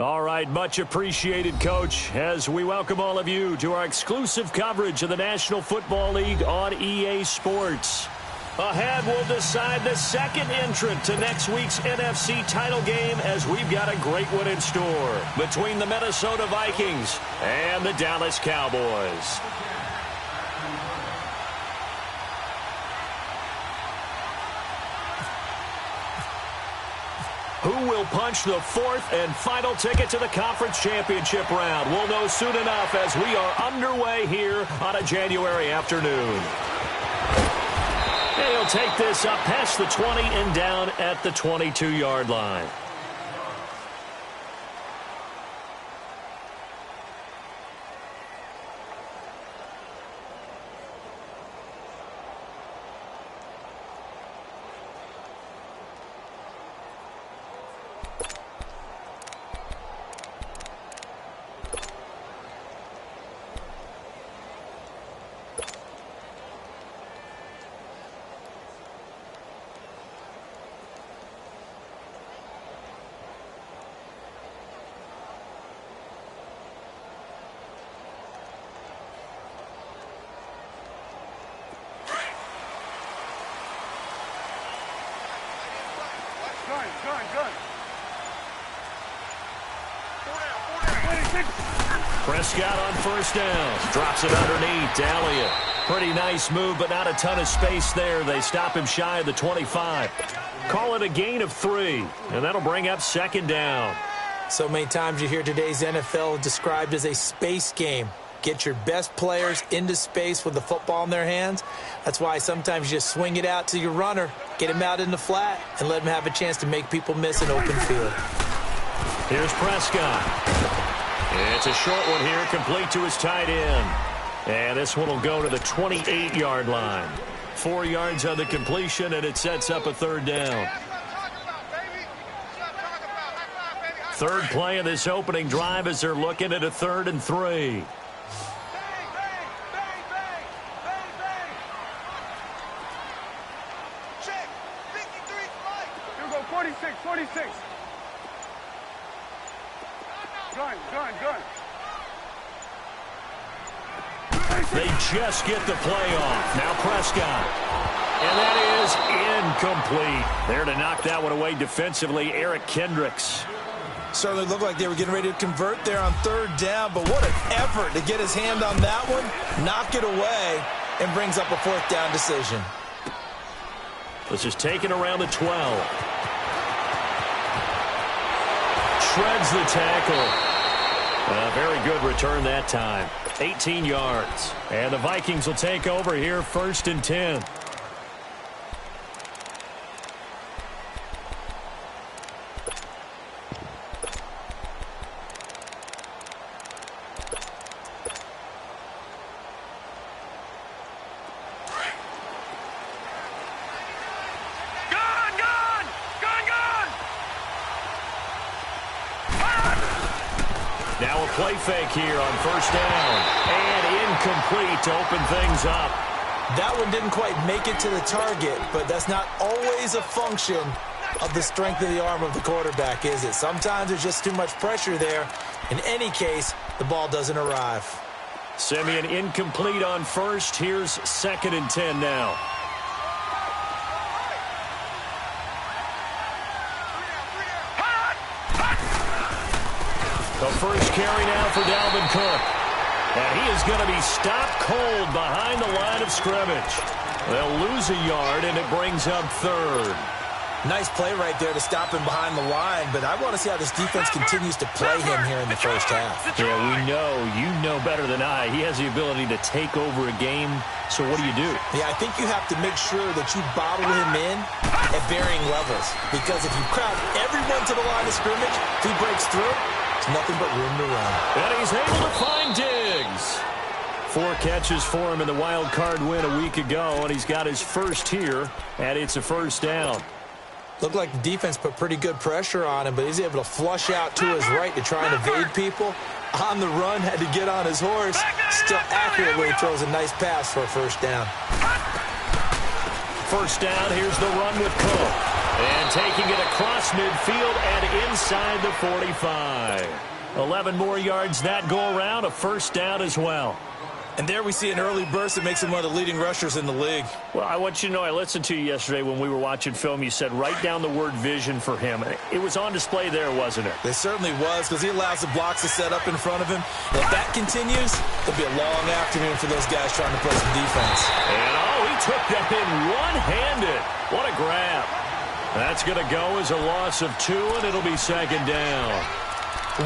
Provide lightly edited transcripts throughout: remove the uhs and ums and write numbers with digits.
All right, much appreciated, Coach, as we welcome all of you to our exclusive coverage of the National Football League on EA Sports. Ahead, we'll decide the second entrant to next week's NFC title game as we've got a great one in store between the Minnesota Vikings and the Dallas Cowboys. Who will punch the fourth and final ticket to the conference championship round? We'll know soon enough as we are underway here on a January afternoon. And he'll take this up past the 20 and down at the 22-yard line. Prescott on first down. Drops it underneath. Elliott. Pretty nice move, but not a ton of space there. They stop him shy of the 25. Call it a gain of 3, and that'll bring up second down. So many times you hear today's NFL described as a space game. Get your best players into space with the football in their hands. That's why sometimes you just swing it out to your runner, get him out in the flat, and let him have a chance to make people miss an open field. Here's Prescott. It's a short one here, complete to his tight end. And this one will go to the 28-yard line. 4 yards on the completion, and it sets up a third down. Third play of this opening drive as they're looking at a 3rd and 3. They just get the play off. Now Prescott. And that is incomplete. There to knock that one away defensively, Eric Kendricks. Certainly looked like they were getting ready to convert there on 3rd down, but what an effort to get his hand on that one, knock it away, and brings up a 4th down decision. This is taken around the 12. Shreds the tackle. A very good return that time. 18 yards. And the Vikings will take over here 1st and 10. Now a play fake here on 1st down. And incomplete to open things up. That one didn't quite make it to the target, but that's not always a function of the strength of the arm of the quarterback, is it? Sometimes there's just too much pressure there. In any case, the ball doesn't arrive. Simeon incomplete on 1st. Here's 2nd and 10 now. The first carry now for Dalvin Cook. And he is going to be stopped cold behind the line of scrimmage. They'll lose a yard, and it brings up 3rd. Nice play right there to stop him behind the line, but I want to see how this defense continues to play him here in the first half. Yeah, you know better than I. He has the ability to take over a game, so what do? Yeah, I think you have to make sure that you bottle him in at varying levels, because if you crowd everyone to the line of scrimmage, if he breaks through, it's nothing but room to run. And he's able to find Diggs. 4 catches for him in the wild card win a week ago, and he's got his first here, and it's a 1st down. Looked like the defense put pretty good pressure on him, but he's able to flush out to his right to try and evade people. On the run, had to get on his horse. Still accurately throws a nice pass for a 1st down. First down, here's the run with Cook. And taking it across midfield and inside the 45. 11 more yards that go around, a first down as well. And there we see an early burst that makes him one of the leading rushers in the league. Well, I want you to know, I listened to you yesterday when we were watching film. You said write down the word vision for him. It was on display there, wasn't it? It certainly was, because he allows the blocks to set up in front of him. And if that continues, it'll be a long afternoon for those guys trying to play some defense. And, he took that in one-handed. What a grab. That's going to go as a loss of 2, and it'll be second down.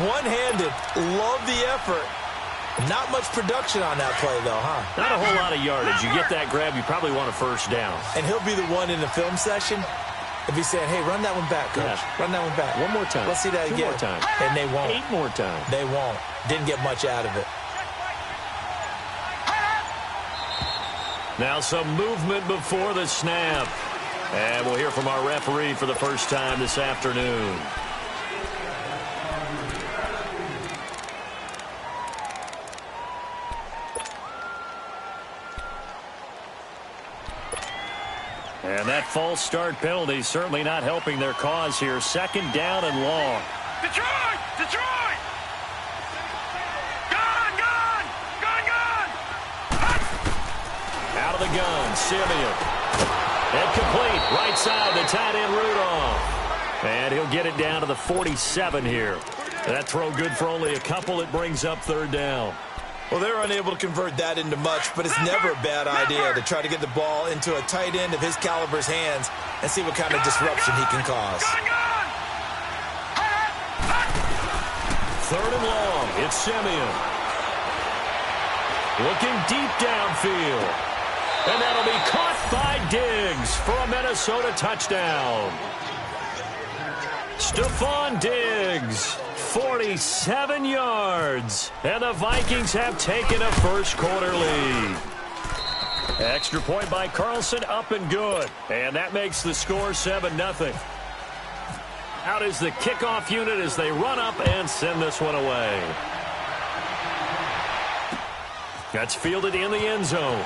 One-handed. Love the effort. Not much production on that play, though, huh? Not a whole lot of yardage. You get that grab, you probably want a first down. And he'll be the one in the film session if he's saying, hey, run that one back, coach. Yeah. Run that one back. One more time. Let's see that again. 2 more times. And they won't. 8 more times. They won't. Didn't get much out of it. Now some movement before the snap. And we'll hear from our referee for the first time this afternoon. And that false start penalty certainly not helping their cause here. Second down and long. Detroit! Detroit! Gun! Gun! Gun! Gun! Out of the gun, Simeon. Incomplete. Right side, the tight end Rudolph. And he'll get it down to the 47 here. That throw good for only a couple. It brings up third down. Well, they're unable to convert that into much, but it's never a bad idea to try to get the ball into a tight end of his caliber's hands and see what kind of disruption he can cause. Third and long. It's Simeon. Looking deep downfield. And that'll be caught by Diggs for a Minnesota touchdown. Stephon Diggs, 47 yards. And the Vikings have taken a first-quarter lead. Extra point by Carlson, up and good. And that makes the score 7-0. Out is the kickoff unit as they run up and send this one away. That's fielded in the end zone.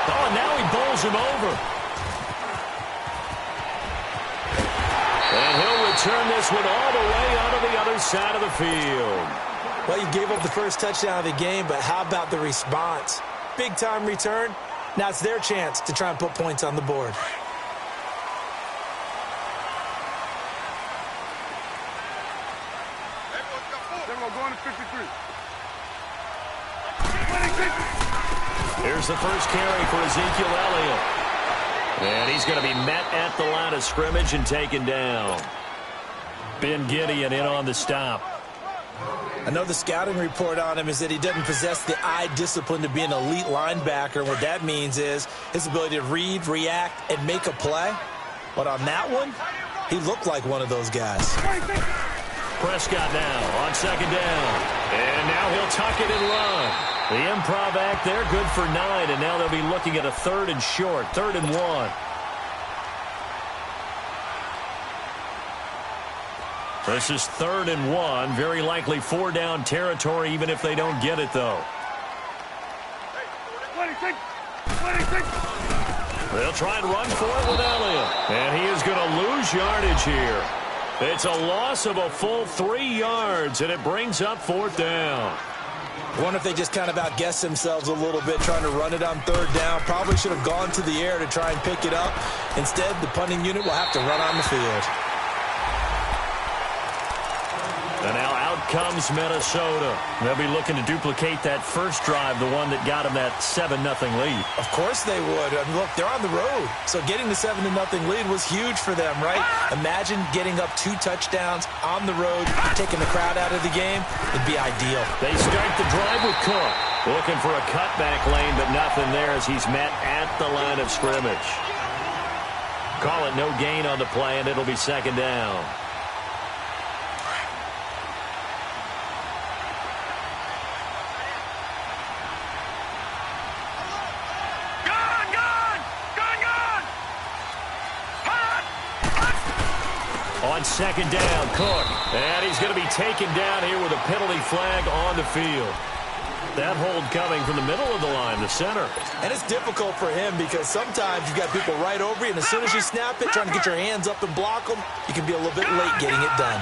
Oh, and now he bowls him over. And he'll return this one all the way onto the other side of the field. Well, you gave up the first touchdown of the game, but how about the response? Big-time return. Now it's their chance to try and put points on the board. Here's the first carry for Ezekiel Elliott. And he's going to be met at the line of scrimmage and taken down. Ben Gideon in on the stop. I know the scouting report on him is that he doesn't possess the eye discipline to be an elite linebacker. What that means is his ability to read, react, and make a play. But on that one, he looked like one of those guys. Prescott now on second down. And now he'll tuck it and run. The improv act there, good for 9, and now they'll be looking at a third and short, 3rd and 1. This is 3rd and 1, very likely 4-down territory, even if they don't get it, though. They'll try and run for it with Elliott, and he is going to lose yardage here. It's a loss of a full 3 yards, and it brings up 4th down. I wonder if they just kind of outguessed themselves a little bit trying to run it on 3rd down. Probably should have gone to the air to try and pick it up. Instead, the punting unit will have to run on the field. And now out comes Minnesota. They'll be looking to duplicate that first drive, the one that got them that 7-0 lead. Of course they would. I mean, look, they're on the road. So getting the 7-0 lead was huge for them, right? Imagine getting up 2 touchdowns on the road, taking the crowd out of the game. It'd be ideal. They start the drive with Cook. Looking for a cutback lane, but nothing there as he's met at the line of scrimmage. Call it no gain on the play, and it'll be 2nd down. On 2nd down, Cook. And he's going to be taken down here with a penalty flag on the field. That hold coming from the middle of the line, the center. And it's difficult for him because sometimes you've got people right over you, and as soon as you snap it, trying to get your hands up and block them, you can be a little bit late getting it done.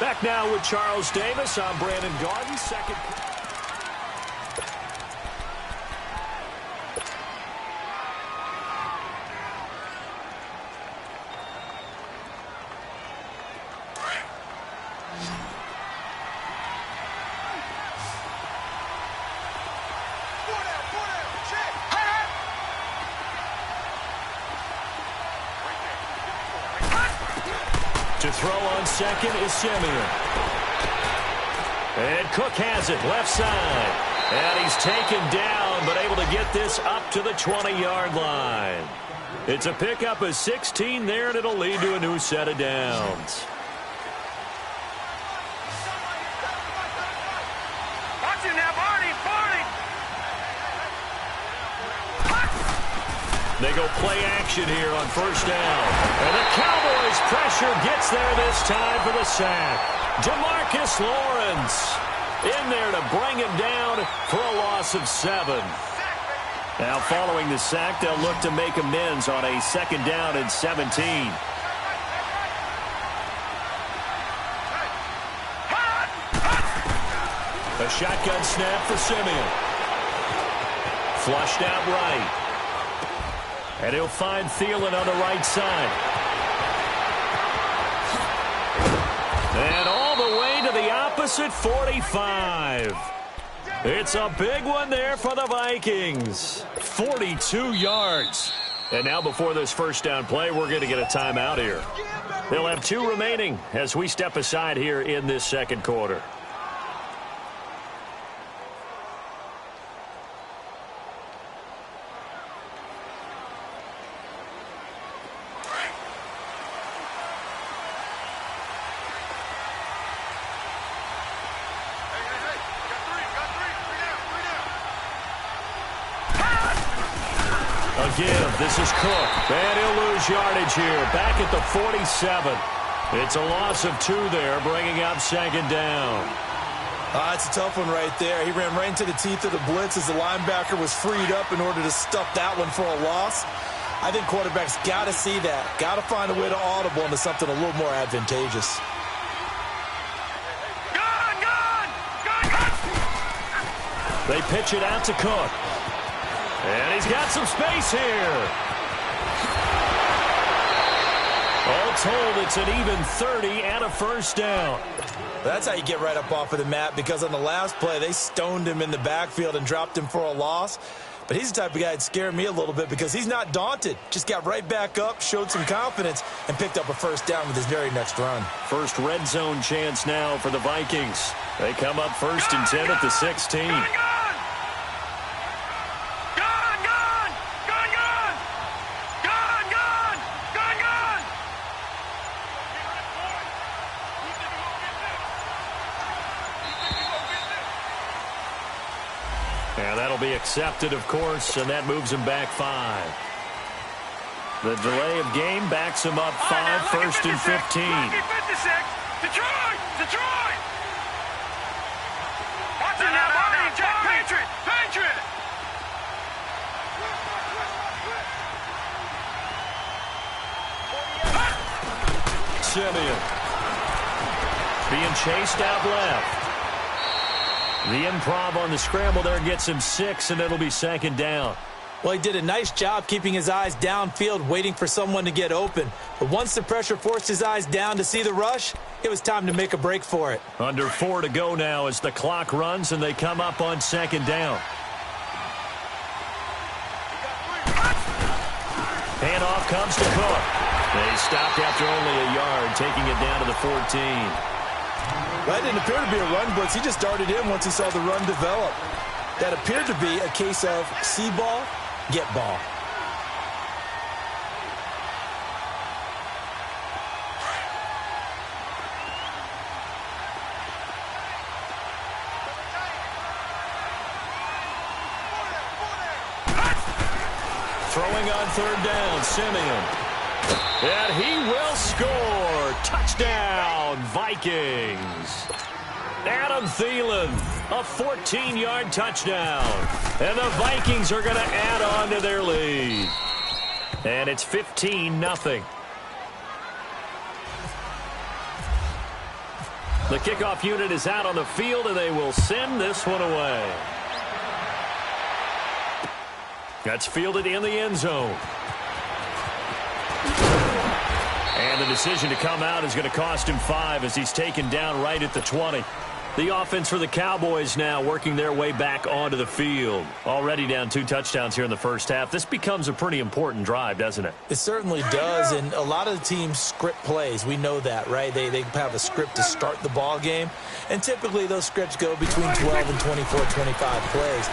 Back now with Charles Davis. I'm Brandon Garden. Second. To throw on second is Simeon. And Cook has it left side. And he's taken down, but able to get this up to the 20-yard line. It's a pickup of 16 there, and it'll lead to a new set of downs. Watch it now, Barney! They go play action here on first down. And the Cowboys pressure gets there this time for the sack. Demarcus Lawrence in there to bring him down for a loss of 7. Now following the sack, they'll look to make amends on a second down and 17. A shotgun snap for Simeon. Flushed out right. And he'll find Thielen on the right side. And all the way to the opposite 45. It's a big one there for the Vikings. 42 yards. And now before this first down play, we're going to get a timeout here. They'll have 2 remaining as we step aside here in this second quarter. Give. This is Cook. And he'll lose yardage here. Back at the 47. It's a loss of 2 there, bringing up second down. It's a tough one right there. He ran right into the teeth of the blitz as the linebacker was freed up in order to stuff that one for a loss. I think quarterbacks got to see that. Got to find a way to audible into something a little more advantageous. They pitch it out to Cook. And he's got some space here. All told, it's an even 30 and a first down. That's how you get right up off of the mat, because on the last play, they stoned him in the backfield and dropped him for a loss. But he's the type of guy that scared me a little bit because he's not daunted. Just got right back up, showed some confidence, and picked up a first down with his very next run. First red zone chance now for the Vikings. They come up 1st and 10 at the 16. And that'll be accepted, of course, and that moves him back 5. The delay of game backs him up 5, 1st and 15. Detroit! Watch it now, Barney! Patriot! Simeon being chased out left. The improv on the scramble there gets him 6, and it'll be second down. Well, he did a nice job keeping his eyes downfield, waiting for someone to get open. But once the pressure forced his eyes down to see the rush, it was time to make a break for it. Under 4 to go now as the clock runs, and they come up on second down. Handoff comes to Cook. They stopped after only a yard, taking it down to the 14. That didn't appear to be a run blitz. He just darted in once he saw the run develop. That appeared to be a case of see ball, get ball. Throwing on 3rd down, Simeon. And he will score. Touchdown, Vikings. Adam Thielen, a 14-yard touchdown. And the Vikings are going to add on to their lead. And it's 15-0. The kickoff unit is out on the field, and they will send this one away. That's fielded in the end zone. And the decision to come out is going to cost him 5 as he's taken down right at the 20. The offense for the Cowboys now working their way back onto the field. Already down 2 touchdowns here in the first half. This becomes a pretty important drive, doesn't it? It certainly does, and a lot of the teams script plays. We know that, right? They have a script to start the ball game, and typically those scripts go between 12 and 24, 25 plays.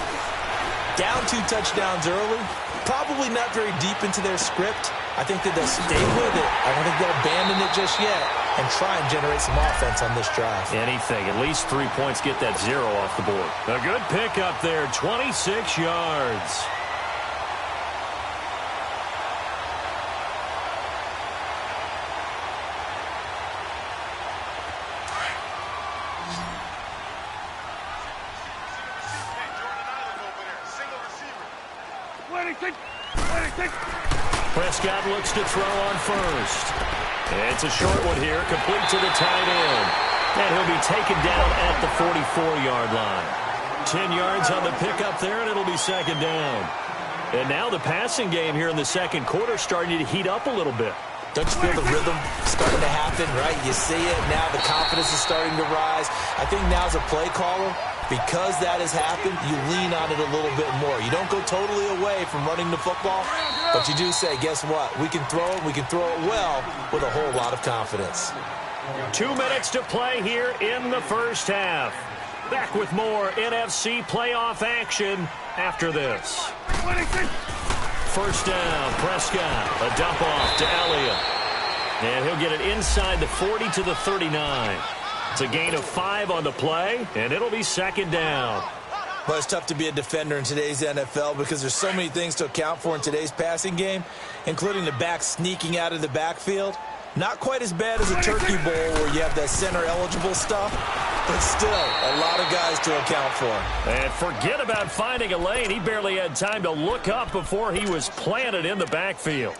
Down 2 touchdowns early, probably not very deep into their script. I think that they'll stay with it. I don't think they'll abandon it just yet and try and generate some offense on this drive. Anything. At least 3 points, get that 0 off the board. A good pickup there, 26 yards. Prescott looks to throw on first. It's a short one here, complete to the tight end. And he'll be taken down at the 44-yard line. 10 yards on the pickup there, and it'll be second down. And now the passing game here in the second quarter starting to heat up a little bit. Don't you feel the rhythm starting to happen, right? You see it now. The confidence is starting to rise. I think now as a play caller, because that has happened, you lean on it a little bit more. You don't go totally away from running the football, but you do say, guess what? We can throw it. We can throw it well with a whole lot of confidence. 2 minutes to play here in the first half. Back with more NFC playoff action after this. First down, Prescott. A dump off to Elliott. And he'll get it inside the 40 to the 39. It's a gain of 5 on the play, and it'll be second down. Well, it's tough to be a defender in today's NFL because there's so many things to account for in today's passing game, including the back sneaking out of the backfield. Not quite as bad as a turkey bowl where you have that center-eligible stuff, but still a lot of guys to account for. And forget about finding a lane. He barely had time to look up before he was planted in the backfield.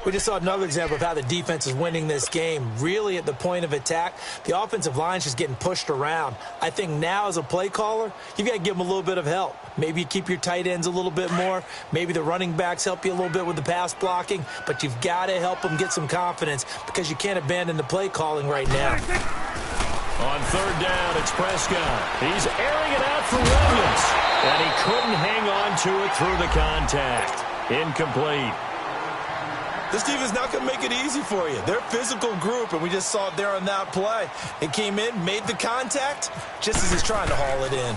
We just saw another example of how the defense is winning this game. Really at the point of attack, the offensive line's just getting pushed around. I think now as a play caller, you've got to give them a little bit of help. Maybe you keep your tight ends a little bit more. Maybe the running backs help you a little bit with the pass blocking. But you've got to help them get some confidence because you can't abandon the play calling right now. On third down, it's Prescott. He's airing it out for Williams. And he couldn't hang on to it through the contact. Incomplete. This team is not going to make it easy for you. They're a physical group, and we just saw it there on that play. It came in, made the contact, just as he's trying to haul it in.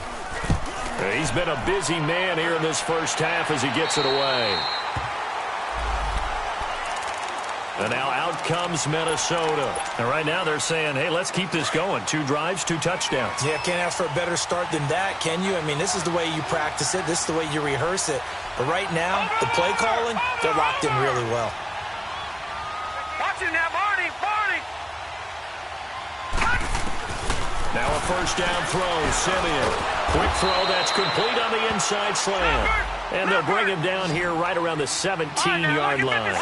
He's been a busy man here in this first half as he gets it away. And now out comes Minnesota. And right now they're saying, hey, let's keep this going. 2 drives, 2 touchdowns. Yeah, can't ask for a better start than that, can you? I mean, this is the way you practice it. This is the way you rehearse it. But right now, the play calling, they're locked in really well. Now, Barney! Now a first down throw, Simeon. Quick throw, that's complete on the inside slant. And they'll bring him down here right around the 17-yard line.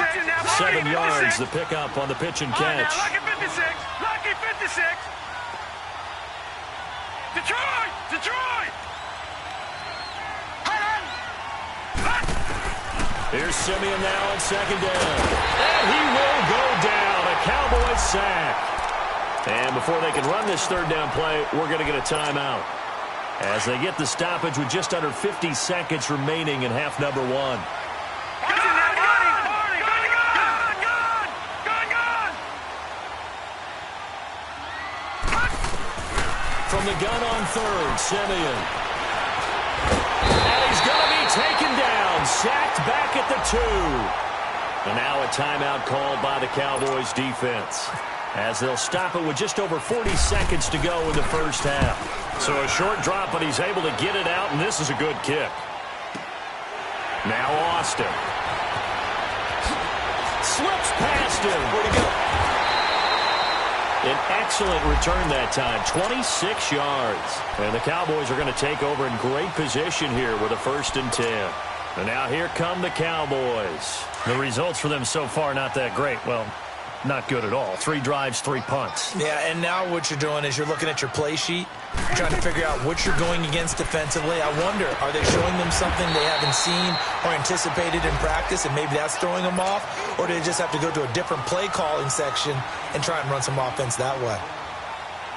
7 yards, the pickup on the pitch and catch. Lucky 56! Lucky 56! Detroit! Here's Simeon now on second down. And he will go down. A Cowboys sack. And before they can run this third down play, we're going to get a timeout. As they get the stoppage with just under 50 seconds remaining in half number 1. From the gun on third, Simeon. And he's going to be taken down, sacked back at the 2. And now a timeout called by the Cowboys defense, as they'll stop it with just over 40 seconds to go in the first half. So a short drop, but he's able to get it out, and this is a good kick. Now Austin. Slips past him. Where'd he go? An excellent return that time, 26 yards. And the Cowboys are going to take over in great position here with a 1st and 10. And now here come the Cowboys. The results for them so far not that great. Well, not good at all. 3 drives, 3 punts. Yeah, and now what you're doing is you're looking at your play sheet, trying to figure out what you're going against defensively. I wonder, are they showing them something they haven't seen or anticipated in practice, and maybe that's throwing them off? Or do they just have to go to a different play calling section and try and run some offense that way?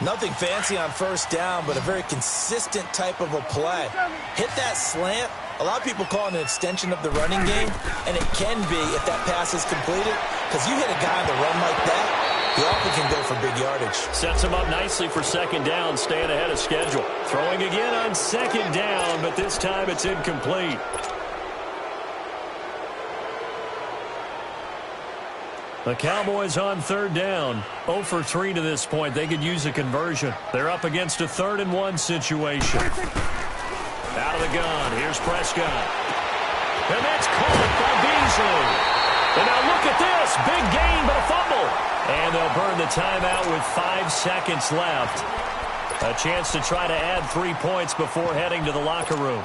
Nothing fancy on 1st down, but a very consistent type of a play. Hit that slant. A lot of people call it an extension of the running game, and it can be if that pass is completed, because you hit a guy on the run like that, he often can go for big yardage. Sets him up nicely for 2nd down, staying ahead of schedule. Throwing again on 2nd down, but this time it's incomplete. The Cowboys on 3rd down. 0 for 3 to this point. They could use a conversion. They're up against a 3rd and 1 situation. Out of the gun. Here's Prescott. And that's caught by Beasley. And now look at this. Big gain, but a fumble. And they'll burn the timeout with 5 seconds left. A chance to try to add 3 points before heading to the locker room.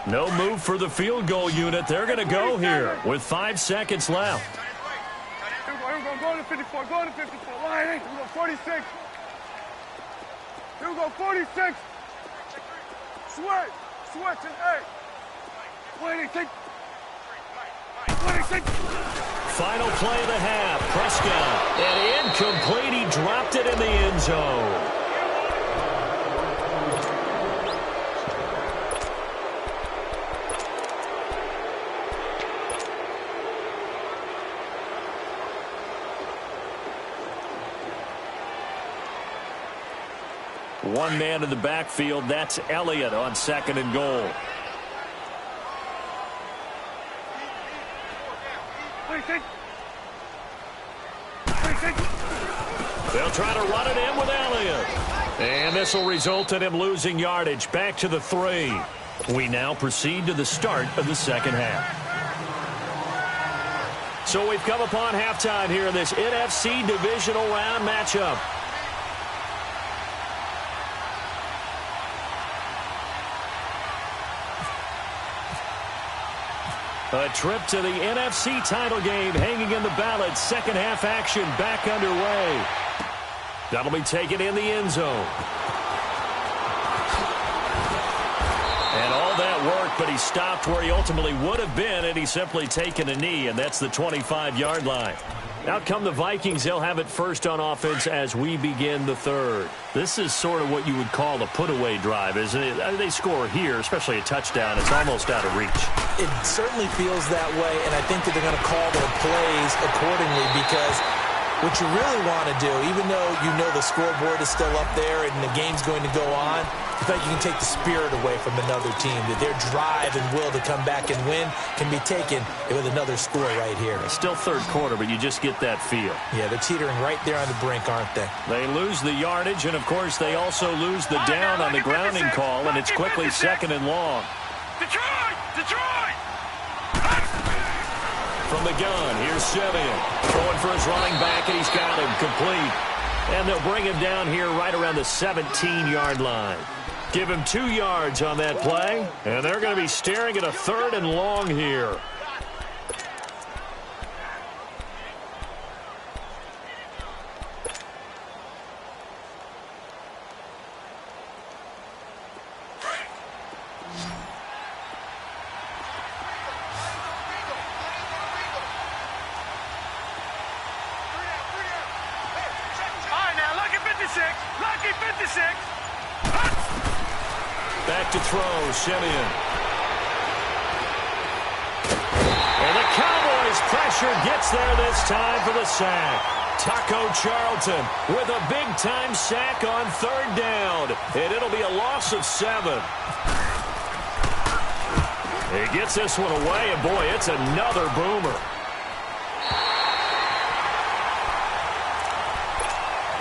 No move for the field goal unit. They're going to go here with 5 seconds left. Here we go. Go to 54. Go to 54. Line 8. Here we go. 46. Here we go. 46. Switch. Switch and 8. 26. 26. Final play of the half. Prescott. And incomplete. He dropped it in the end zone. One man in the backfield. That's Elliott on 2nd and goal. They'll try to run it in with Elliott. And this will result in him losing yardage. Back to the 3. We now proceed to the start of the 2nd half. So we've come upon halftime here in this NFC divisional round matchup. A trip to the NFC title game hanging in the balance. 2nd half action back underway. That'll be taken in the end zone. And all that work, but he stopped where he ultimately would have been had he simply taken a knee, and that's the 25-yard line. Out come the Vikings. They'll have it first on offense as we begin the 3rd. This is sort of what you would call a put-away drive, isn't it? They score here, especially a touchdown. It's almost out of reach. It certainly feels that way, and I think that they're going to call their plays accordingly, because what you really want to do, even though you know the scoreboard is still up there and the game's going to go on, I think you can take the spirit away from another team, that their drive and will to come back and win can be taken with another score right here. It's still 3rd quarter, but you just get that feel. Yeah, they're teetering right there on the brink, aren't they? They lose the yardage, and, of course, they also lose the down on the grounding call, and it's quickly 2nd and long. Detroit! Detroit! From the gun, here's Simeon. Throwing for his running back, and he's got him complete. And they'll bring him down here right around the 17-yard line. Give him 2 yards on that play, and they're going to be staring at a 3rd and long here. Back to throw, Simeon. And the Cowboys pressure gets there this time for the sack. Taco Charlton with a big-time sack on 3rd down. And it'll be a loss of 7. He gets this one away, and boy, it's another boomer.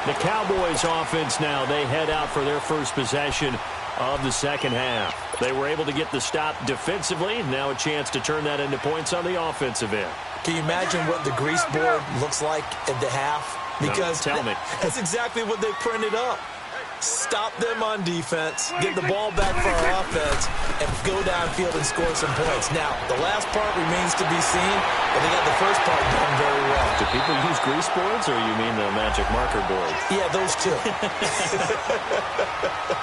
The Cowboys offense now, they head out for their first possession of the second half. They were able to get the stop defensively. Now a chance to turn that into points on the offensive end. Can you imagine what the grease board looks like at the half? Because no, tell me. That's exactly what they printed up. Stop them on defense, get the ball back for our offense, and go downfield and score some points. Now, the last part remains to be seen, but they got the first part done very well. Do people use grease boards, or you mean the magic marker board? Yeah, those two.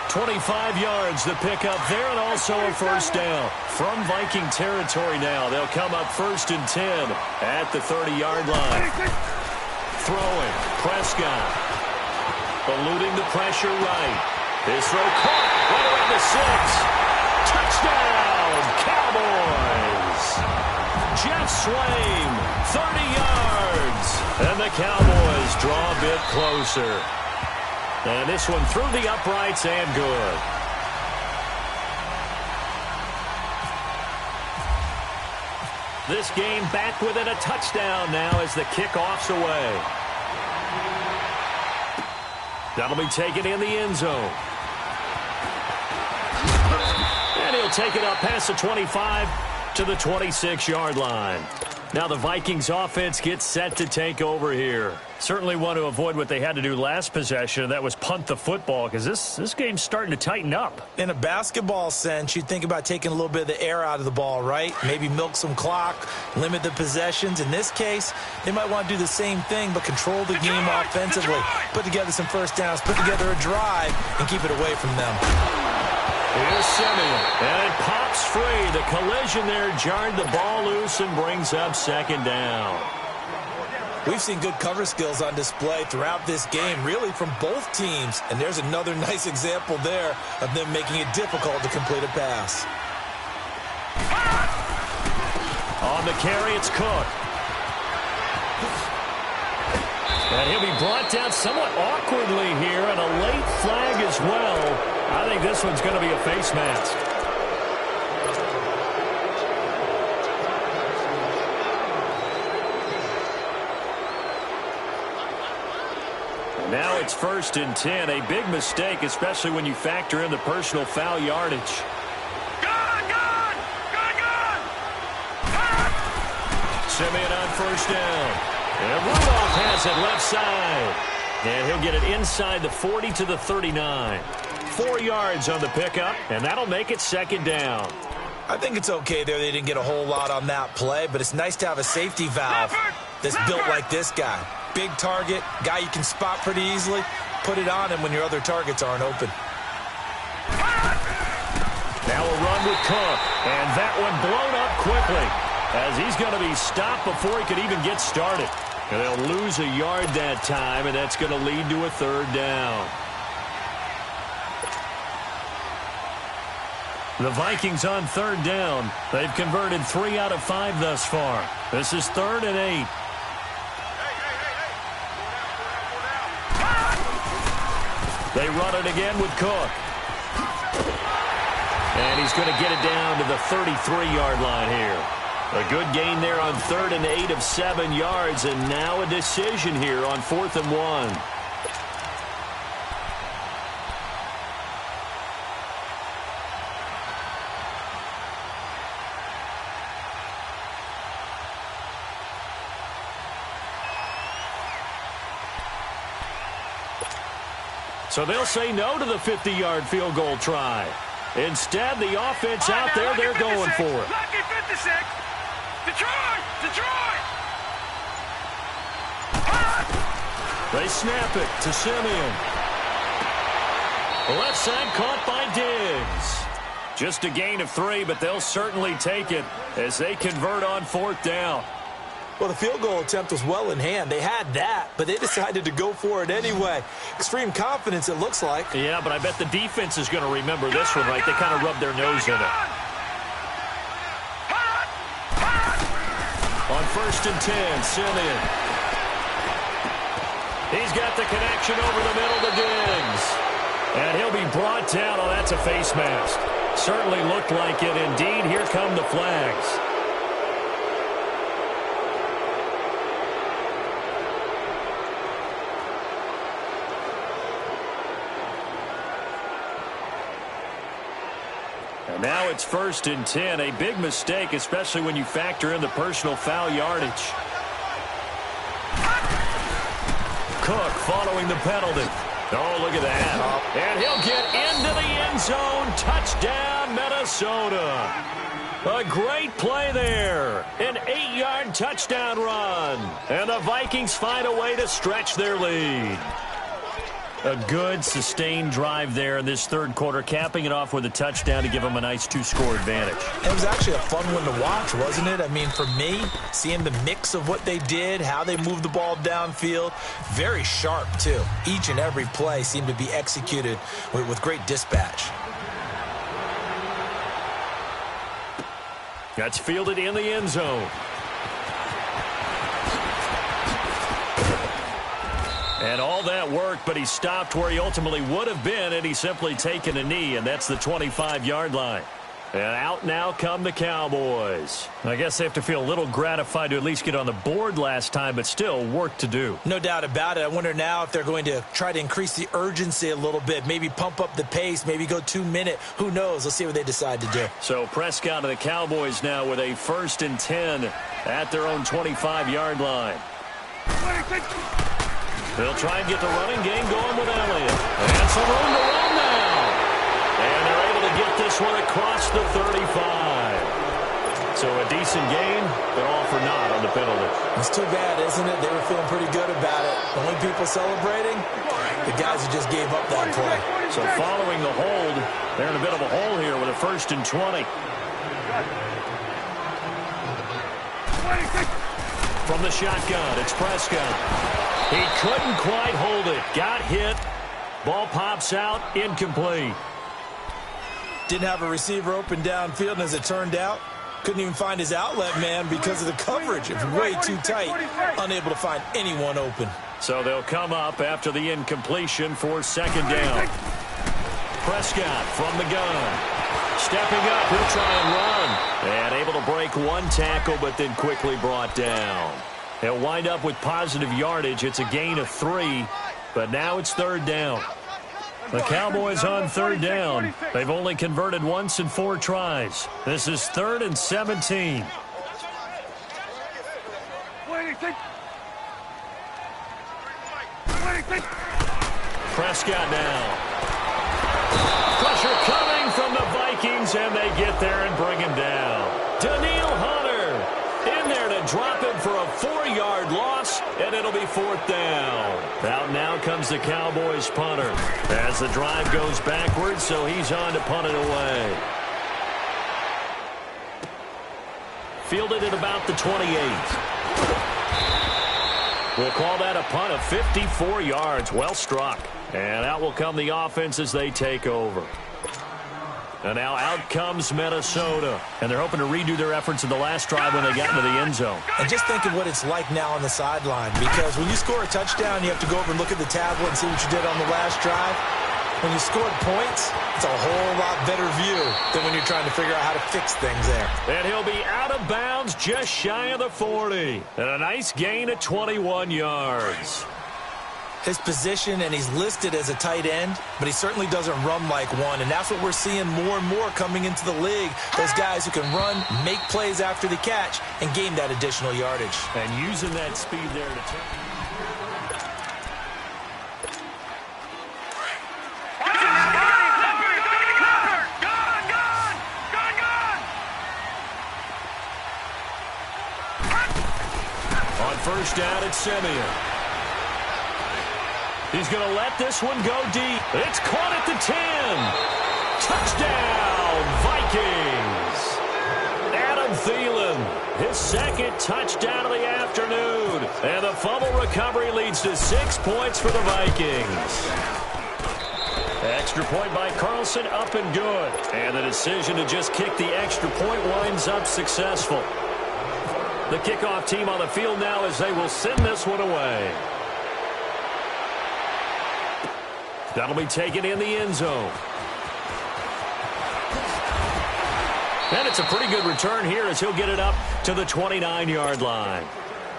25 yards the pickup there, and also a first down. From Viking territory now, they'll come up 1st and 10 at the 30-yard line. Throwing, Prescott. Eluding the pressure right. His throw caught right around the 6. Touchdown, Cowboys. Jeff Swaim, 30 yards. And the Cowboys draw a bit closer. And this one through the uprights and good. This game back within a touchdown now as the kickoff's away. That'll be taken in the end zone. And he'll take it up past the 25 to the 26-yard line. Now the Vikings offense gets set to take over here. Certainly want to avoid what they had to do last possession, and that was punt the football, because this game's starting to tighten up. In a basketball sense, you think about taking a little bit of the air out of the ball, right? Maybe milk some clock, limit the possessions. In this case, they might want to do the same thing, but control the game offensively. Put together some first downs, put together a drive, and keep it away from them. Here's Simeon, and it pops free. The collision there jarred the ball loose and brings up 2nd down. We've seen good cover skills on display throughout this game, really from both teams. And there's another nice example there of them making it difficult to complete a pass. On the carry, it's Cook. And he'll be brought down somewhat awkwardly here, and a late flag as well. I think this one's going to be a face mask. Now it's 1st and 10. A big mistake, especially when you factor in the personal foul yardage. Gun! Simeon on 1st down. And Rudolph has it left side. And he'll get it inside the 40 to the 39. 4 yards on the pickup, and that'll make it 2nd down. I think it's okay there. They didn't get a whole lot on that play, but it's nice to have a safety valve that's built like this guy. Big target, guy you can spot pretty easily. Put it on him when your other targets aren't open. Now a run with Cook, and that one blown up quickly as he's going to be stopped before he could even get started. And they'll lose a yard that time, and that's going to lead to a 3rd down. The Vikings on 3rd down. They've converted 3 out of 5 thus far. This is 3rd and 8. They run it again with Cook. And he's going to get it down to the 33-yard line here. A good gain there on 3rd and 8 of 7 yards, and now a decision here on 4th and 1. So they'll say no to the 50-yard field goal try. Instead, the offense out there, they're going for it. Lucky 56. Detroit! They snap it to Simeon. Left side caught by Diggs. Just a gain of 3, but they'll certainly take it as they convert on 4th down. Well, the field goal attempt was well in hand. They had that, but they decided to go for it anyway. Extreme confidence, it looks like. Yeah, but I bet the defense is going to remember this one, right? They kind of rubbed their nose in it. On 1st and 10, Simeon. He's got the connection over the middle to Diggs. And he'll be brought down. Oh, that's a face mask. Certainly looked like it. Indeed, here come the flags. Now it's 1st and 10. A big mistake, especially when you factor in the personal foul yardage. Cook following the penalty. Oh, look at that. And he'll get into the end zone. Touchdown, Minnesota. A great play there. An 8-yard touchdown run. And the Vikings find a way to stretch their lead. A good, sustained drive there in this third quarter, capping it off with a touchdown to give them a nice 2-score advantage. It was actually a fun one to watch, wasn't it? I mean, for me, seeing the mix of what they did, how they moved the ball downfield, very sharp, too. Each and every play seemed to be executed with great dispatch. That's fielded in the end zone. And all that work, but he stopped where he ultimately would have been had he simply taken a knee, and that's the 25-yard line. And out now come the Cowboys. I guess they have to feel a little gratified to at least get on the board last time, but still work to do. No doubt about it. I wonder now if they're going to try to increase the urgency a little bit, maybe pump up the pace, maybe go 2-minute. Who knows? Let's see what they decide to do. So Prescott and the Cowboys now with a 1st and 10 at their own 25-yard line. They'll try and get the running game going with Elliott. And some room to run now. And they're able to get this one across the 35. So a decent game, but all for naught on the penalty. It's too bad, isn't it? They were feeling pretty good about it. The only people celebrating, the guys who just gave up that play. So following the hold, they're in a bit of a hole here with a 1st and 20. From the shotgun, it's Prescott. He couldn't quite hold it. Got hit. Ball pops out. Incomplete. Didn't have a receiver open downfield, and as it turned out, couldn't even find his outlet man because of the coverage. It was way too tight. Unable to find anyone open. So they'll come up after the incompletion for 2nd down. Prescott from the gun. Stepping up. He'll try and run. And able to break one tackle, but then quickly brought down. He'll wind up with positive yardage. It's a gain of 3, but now it's 3rd down. The Cowboys on 3rd down. They've only converted once in 4 tries. This is 3rd and 17. Prescott now. Pressure coming from the Vikings, and they get there and bring him down. Daniil Hunter in there to drop him for a 4-yard loss, and it'll be 4th down. Out now comes the Cowboys punter as the drive goes backwards, so he's on to punt it away. Fielded at about the 28. We'll call that a punt of 54 yards. Well struck. And out will come the offense as they take over. And now out comes Minnesota. And they're hoping to redo their efforts in the last drive when they got into the end zone. And just think of what it's like now on the sideline. Because when you score a touchdown, you have to go over and look at the tablet and see what you did on the last drive. When you scored points, it's a whole lot better view than when you're trying to figure out how to fix things there. And he'll be out of bounds just shy of the 40. And a nice gain of 21 yards. His position, and he's listed as a tight end, but he certainly doesn't run like one, and that's what we're seeing more and more coming into the league. Those guys who can run, make plays after the catch, and gain that additional yardage. And using that speed there to take. On 1st down, it's Simeon. He's going to let this one go deep. It's caught at the 10. Touchdown, Vikings. Adam Thielen, his 2nd touchdown of the afternoon. And the fumble recovery leads to 6 points for the Vikings. Extra point by Carlson, up and good. And the decision to just kick the extra point winds up successful. The kickoff team on the field now as they will send this one away. That'll be taken in the end zone. And it's a pretty good return here as he'll get it up to the 29-yard line.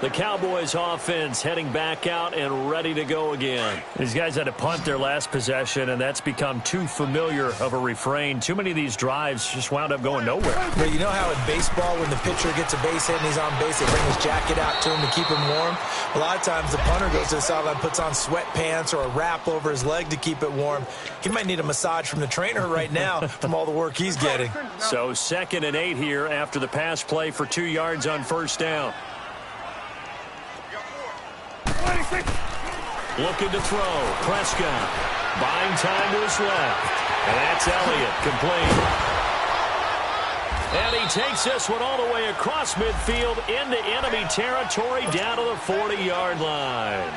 The Cowboys offense heading back out and ready to go again. These guys had to punt their last possession, and that's become too familiar of a refrain. Too many of these drives just wound up going nowhere. But you know how in baseball, when the pitcher gets a base hit and he's on base, they bring his jacket out to him to keep him warm? A lot of times the punter goes to the sideline, puts on sweatpants or a wrap over his leg to keep it warm. He might need a massage from the trainer right now from all the work he's getting. So 2nd and 8 here after the pass play for 2 yards on first down. Looking to throw. Prescott buying time to his left. And that's Elliott, complete. And he takes this one all the way across midfield into enemy territory down to the 40-yard line.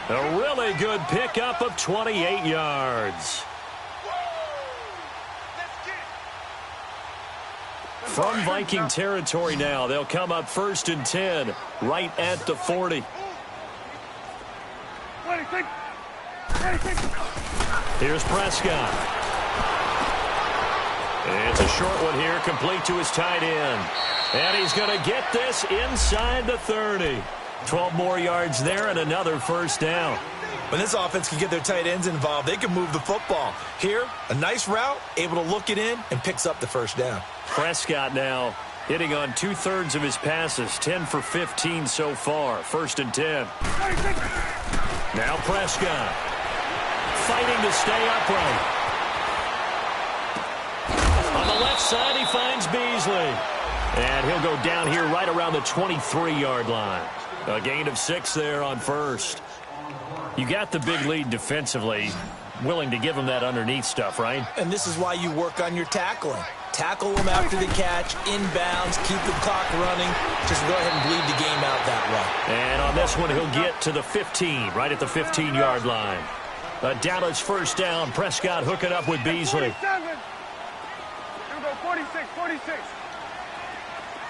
A really good pickup of 28 yards. From Viking territory now, they'll come up 1st and 10, right at the 40. Here's Prescott. It's a short one here, complete to his tight end. And he's going to get this inside the 30. 12 more yards there and another first down. When this offense can get their tight ends involved, they can move the football. Here, a nice route, able to look it in, and picks up the first down. Prescott now hitting on 2/3 of his passes, 10 for 15 so far. 1st and 10. Now Prescott fighting to stay upright. On the left side, he finds Beasley. And he'll go down here right around the 23-yard line. A gain of 6 there on first. You got the big lead defensively. Willing to give him that underneath stuff, right? And this is why you work on your tackling. Tackle them after the catch, inbounds, keep the clock running. Just go ahead and bleed the game out that way. And on this one, he'll get to the 15, right at the 15-yard line. A Dallas first down. Prescott hooking up with Beasley. 47. Here we go, 46, 46.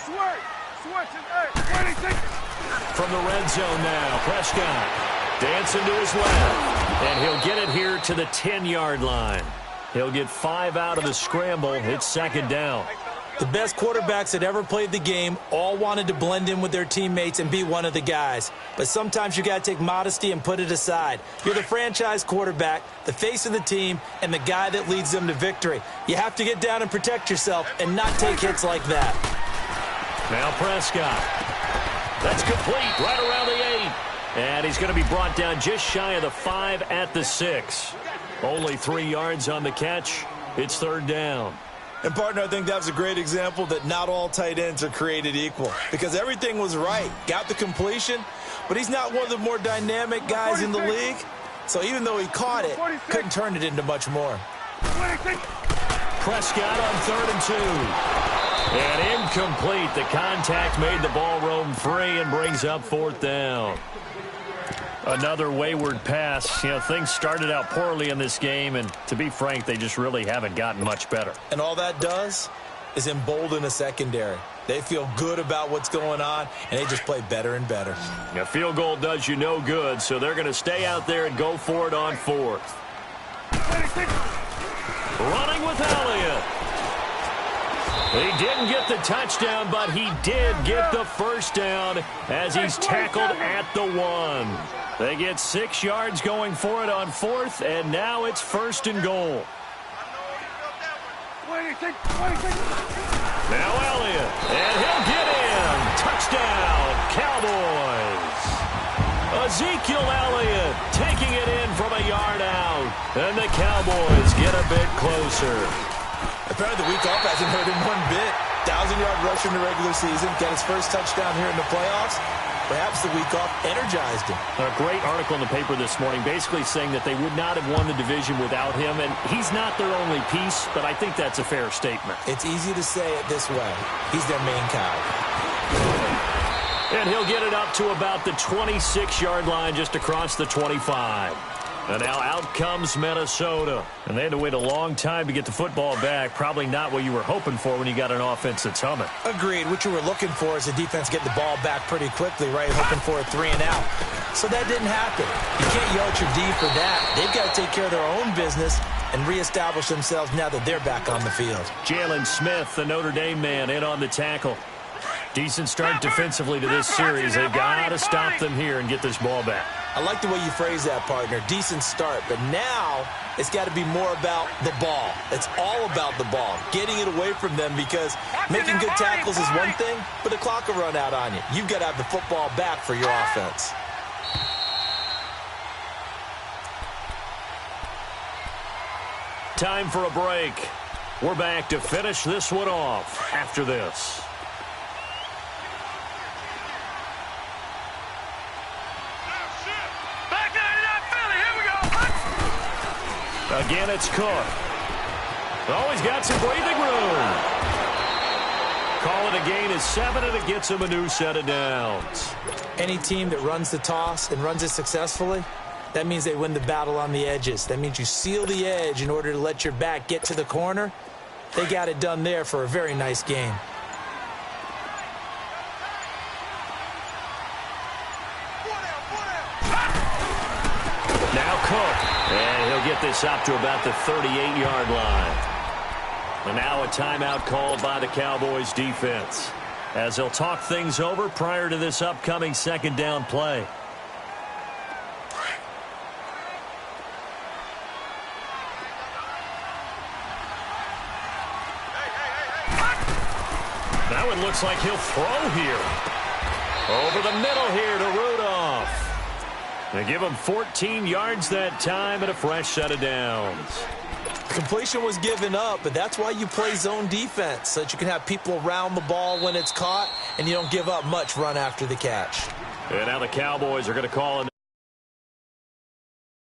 Switch, and 26. From the red zone now, Prescott dancing to his left. And he'll get it here to the 10-yard line. He'll get 5 out of the scramble. It's 2nd down. The best quarterbacks that ever played the game all wanted to blend in with their teammates and be one of the guys. But sometimes you got to take modesty and put it aside. You're the franchise quarterback, the face of the team, and the guy that leads them to victory. You have to get down and protect yourself and not take hits like that. Now Prescott. That's complete right around the 8. And he's going to be brought down just shy of the 5 at the 6. Only 3 yards on the catch. It's 3rd down. And, partner, I think that was a great example that not all tight ends are created equal. Because everything was right. Got the completion, but he's not one of the more dynamic guys in the league. So even though he caught it, couldn't turn it into much more. Prescott on 3rd and 2. And incomplete. The contact made the ball roam free and brings up 4th down. Another wayward pass. You know, things started out poorly in this game, and to be frank, they just really haven't gotten much better. And all that does is embolden a secondary. They feel good about what's going on, and they just play better and better. A field goal does you no good, so they're going to stay out there and go for it on 4th. Running with Elliott. He didn't get the touchdown, but he did get the first down as he's tackled at the 1. They get 6 yards going for it on 4th, and now it's 1st and goal. Now Elliott, and he'll get in. Touchdown, Cowboys. Ezekiel Elliott taking it in from a yard out, and the Cowboys get a bit closer. Apparently the week off hasn't hurt him one bit. 1,000-yard rusher in the regular season, got his first touchdown here in the playoffs. Perhaps the week off energized him. A great article in the paper this morning basically saying that they would not have won the division without him, and he's not their only piece, but I think that's a fair statement. It's easy to say it this way. He's their main cow. And he'll get it up to about the 26-yard line just across the 25. And now out comes Minnesota. And they had to wait a long time to get the football back. Probably not what you were hoping for when you got an offense that's humming. Agreed. What you were looking for is the defense get the ball back pretty quickly, right? Hoping for a 3 and out. So that didn't happen. You can't yell at your D for that. They've got to take care of their own business and reestablish themselves now that they're back on the field. Jalen Smith, the Notre Dame man, in on the tackle. Decent start defensively to this series. They've got to stop them here and get this ball back. I like the way you phrase that, partner. Decent start. But now it's got to be more about the ball. It's all about the ball. Getting it away from them, because making good tackles is one thing, but the clock will run out on you. You've got to have the football back for your offense. Time for a break. We're back to finish this one off after this. Again, it's Cook. Oh, he's got some breathing room. Call it a gain of 7, and it gets him a new set of downs. Any team that runs the toss and runs it successfully, that means they win the battle on the edges. That means you seal the edge in order to let your back get to the corner. They got it done there for a very nice game. Now Cook. And he'll get this up to about the 38-yard line. And now a timeout called by the Cowboys defense, as they'll talk things over prior to this upcoming second down play. Now it looks like he'll throw here. Over the middle here to Rudolph. They give him 14 yards that time and a fresh set of downs. Completion was given up, but that's why you play zone defense, so that you can have people around the ball when it's caught and you don't give up much run after the catch. And now the Cowboys are going to call in